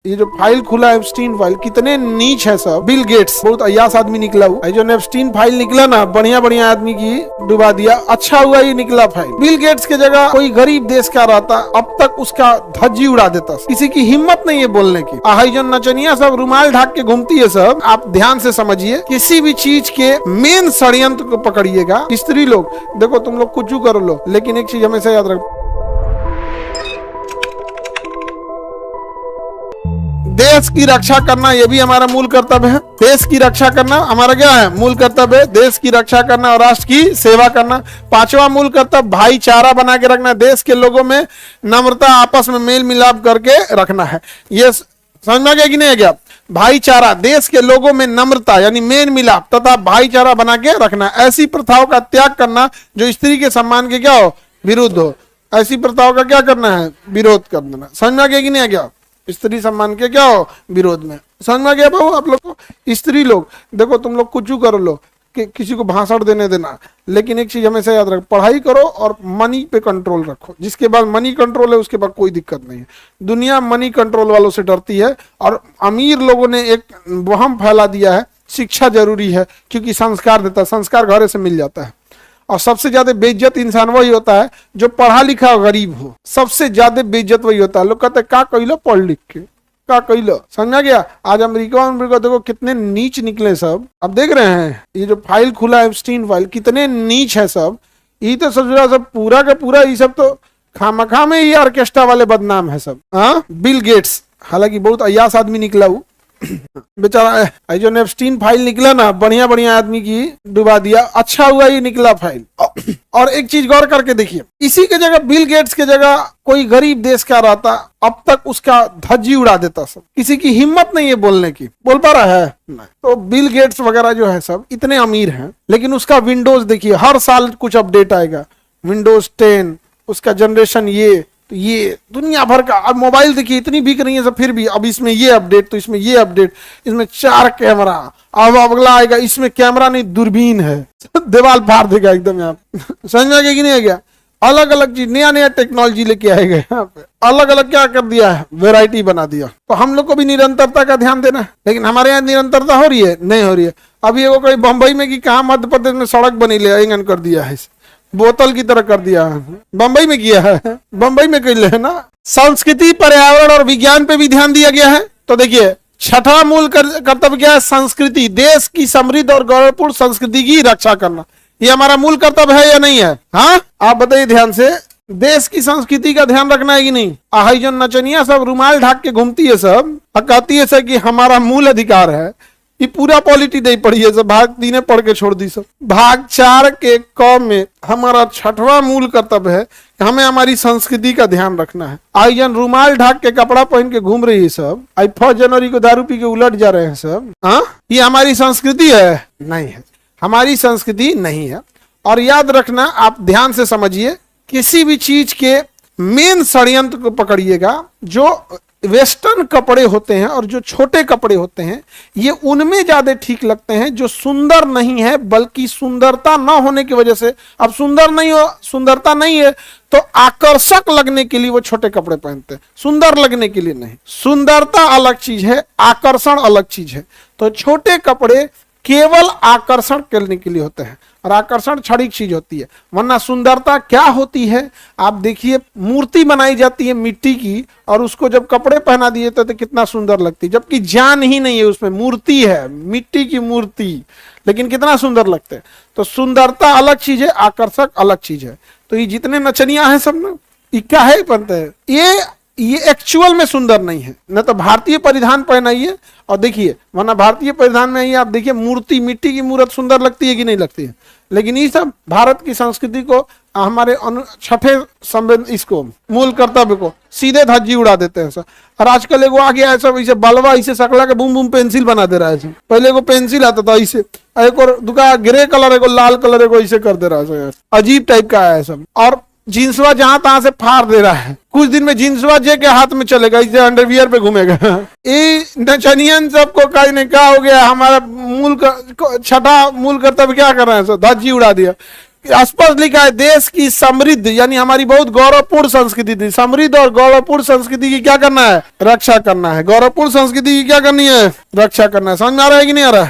ये जो फाइल खुला एप्स्टीन फाइल, कितने नीच है सब। बिल गेट्स बहुत अय्यास आदमी निकला हुआ, जो एप्स्टीन फाइल निकला ना, बढ़िया बढ़िया आदमी की डुबा दिया। अच्छा हुआ ये निकला फाइल। बिल गेट्स की जगह कोई गरीब देश का रहता, अब तक उसका धज्जी उड़ा देता। किसी की हिम्मत नहीं है बोलने की। हाई जो नचनिया सब रुमाल ढाक के घूमती है सब, आप ध्यान से समझिए। किसी भी चीज के मेन षड्यंत्र को पकड़िएगा। स्त्री लोग देखो, तुम लोग कुछ कर लो, लेकिन एक चीज हमेशा याद रखो, देश की रक्षा करना ये भी हमारा मूल कर्तव्य है। देश की रक्षा करना हमारा क्या है? मूल कर्तव्य है। देश की रक्षा करना और राष्ट्र की सेवा करना। पांचवा मूल कर्तव्य भाईचारा बना के रखना। देश के लोगों में नम्रता, आपस में मेल मिलाप करके रखना है। ये समझ में गया कि नहीं गया? भाईचारा, देश के लोगों में नम्रता यानी मेल मिलाप तथा भाईचारा बना के रखना। ऐसी प्रथाओं का त्याग करना जो स्त्री के सम्मान के क्या हो? विरुद्ध हो। ऐसी प्रथाओं का क्या करना है? विरोध कर देना। समझ में गया कि नहीं गया? स्त्री सम्मान के क्या हो? विरोध में। समझ में गया बाबू आप लोग को? स्त्री लोग देखो, तुम लोग कुछ कर लो कि किसी को भाषण देने देना, लेकिन एक चीज हमेशा याद रखो, पढ़ाई करो और मनी पे कंट्रोल रखो। जिसके बाद मनी कंट्रोल है उसके बाद कोई दिक्कत नहीं है। दुनिया मनी कंट्रोल वालों से डरती है और अमीर लोगों ने एक वहम फैला दिया है शिक्षा जरूरी है, क्योंकि संस्कार देता है। संस्कार घरे से मिल जाता है। और सबसे ज्यादा बेइज्जत इंसान वही होता है जो पढ़ा लिखा गरीब हो। सबसे ज्यादा बेइज्जत वही होता है। लोग कहते हैं का कहिलो पढ़ लिख के, का कहिलो। समझा गया? आज अमेरिका देखो कितने नीच निकले सब। अब देख रहे हैं ये जो फाइल खुला एप्स्टीन फाइल, कितने नीच है सब। ये तो सब पूरा का पूरा ये सब तो खामखा में ही ऑर्केस्ट्रा वाले बदनाम है सब। हाँ, बिल गेट्स हालांकि बहुत अय्यास आदमी निकला हूँ बेचारा। जो एप्स्टीन फाइल निकला ना, बढ़िया बढ़िया आदमी की डुबा दिया। अच्छा हुआ ये निकला फाइल। और एक चीज गौर करके देखिए, इसी के जगह बिल गेट्स के जगह कोई गरीब देश का रहता, अब तक उसका धज्जी उड़ा देता सब। किसी की हिम्मत नहीं है बोलने की। बोल पा रहा है? नहीं। तो बिल गेट्स वगैरह जो है सब इतने अमीर हैं, लेकिन उसका विंडोज देखिए, हर साल कुछ अपडेट आएगा। विंडोज 10, उसका जनरेशन ये, तो ये दुनिया भर का। अब मोबाइल देखिए इतनी बिक रही है सब, फिर भी अब इसमें ये अपडेट, तो इसमें ये अपडेट, इसमें 4 कैमरा। अब अगला आएगा, इसमें कैमरा नहीं दूरबीन है, दीवार फाड़ देगा एकदम। यहाँ समझ में आ गया कि नहीं आ गया? अलग अलग चीज, नया नया टेक्नोलॉजी लेके आएगा यहाँ पे। अलग अलग क्या कर दिया है? वेराइटी बना दिया। तो हम लोग को भी निरंतरता का ध्यान देना है। लेकिन हमारे यहाँ निरंतरता हो रही है? नहीं हो रही है। अभी वो कोई बंबई में कि कहा मध्य प्रदेश में सड़क बनी ले इंगन कर दिया है, बोतल की तरह कर दिया है। बंबई में किया है, बंबई में कर है ना। संस्कृति, पर्यावरण और विज्ञान पे भी ध्यान दिया गया है। तो देखिए, छठा मूल कर्तव्य क्या है? संस्कृति, देश की समृद्ध और गौरवपूर्ण संस्कृति की रक्षा करना। ये हमारा मूल कर्तव्य है या नहीं है? हाँ, आप बताइए ध्यान से। देश की संस्कृति का ध्यान रखना है कि नहीं? हाई जो नचनिया सब रुमाल ढाक के घूमती है सब, कहती है सब कि हमारा मूल अधिकार है। ये पूरा पॉलिटी नहीं पढ़ी है सब, भाग 3 पढ़ के छोड़ दी सब। भाग 4 के क में हमारा छठवां मूल कर्तव्य है कि हमें हमारी संस्कृति का ध्यान रखना है। आई जन रुमाल ढाक के कपड़ा पहन के घूम रही है सब, आई 1 जनवरी को दारू पी के उलट जा रहे हैं सब। हाँ, ये हमारी संस्कृति है? नहीं है, हमारी संस्कृति नहीं है। और याद रखना, आप ध्यान से समझिए, किसी भी चीज के मेन षड्यंत्र को पकड़िएगा। जो वेस्टर्न कपड़े होते हैं और जो छोटे कपड़े होते हैं, ये उनमें ज्यादा ठीक लगते हैं जो सुंदर नहीं है, बल्कि सुंदरता न होने की वजह से। अब सुंदर नहीं हो, सुंदरता नहीं है तो आकर्षक लगने के लिए वो छोटे कपड़े पहनते हैं, सुंदर लगने के लिए नहीं। सुंदरता अलग चीज है, आकर्षण अलग चीज है। तो छोटे कपड़े केवल आकर्षण करने के लिए होते हैं, और आकर्षण क्षणिक चीज होती है। वरना सुंदरता क्या होती है? आप देखिए, मूर्ति बनाई जाती है मिट्टी की, और उसको जब कपड़े पहना दिए तो कितना सुंदर लगती है, जबकि जान ही नहीं है उसमें, मूर्ति है, मिट्टी की मूर्ति, लेकिन कितना सुंदर लगते हैं। तो सुंदरता अलग चीज है, आकर्षक अलग चीज है। तो ये जितने नचनिया हैं सब ना, ये क्या है बनते हैं, ये एक्चुअल में सुंदर नहीं है। न तो भारतीय परिधान पहनाइए और देखिए, वरना भारतीय परिधान में ही आप देखिए मूर्ति, मिट्टी की मूर्त सुंदर लगती है कि नहीं लगती है? लेकिन ये सब भारत की संस्कृति को, हमारे छठे इसको मूल कर्तव्य को सीधे धज्जी उड़ा देते हैं सब। और आजकल एगो आ गया है सब, इसे बलवा इसे सकला के बूम बूम पेंसिल बना दे रहा है सब। पहले एगो पेंसिल आता था इसे, एक और दुका ग्रे कलर, एगो लाल कलर, एगो इसे कर दे रहा है। अजीब टाइप का है सब। और जींसवा जहां तहां से फाड़ दे रहा है। कुछ दिन में जींसवा जे के हाथ में चलेगा, इसे अंडरवियर पे घूमेगा। ये नचनियन सबको कहीं नहीं क्या हो गया, हमारा छठा मूल कर्तव्य क्या कर रहे हैं सब, धज्जी उड़ा दिया। स्पष्ट लिखा है देश की समृद्ध यानी हमारी बहुत गौरवपूर्ण संस्कृति थी, समृद्ध और गौरवपूर्ण संस्कृति की क्या करना है, रक्षा करना है। गौरवपूर्ण संस्कृति की क्या करनी है, रक्षा करना है। समझ में आ रहा है कि नहीं आ रहा है?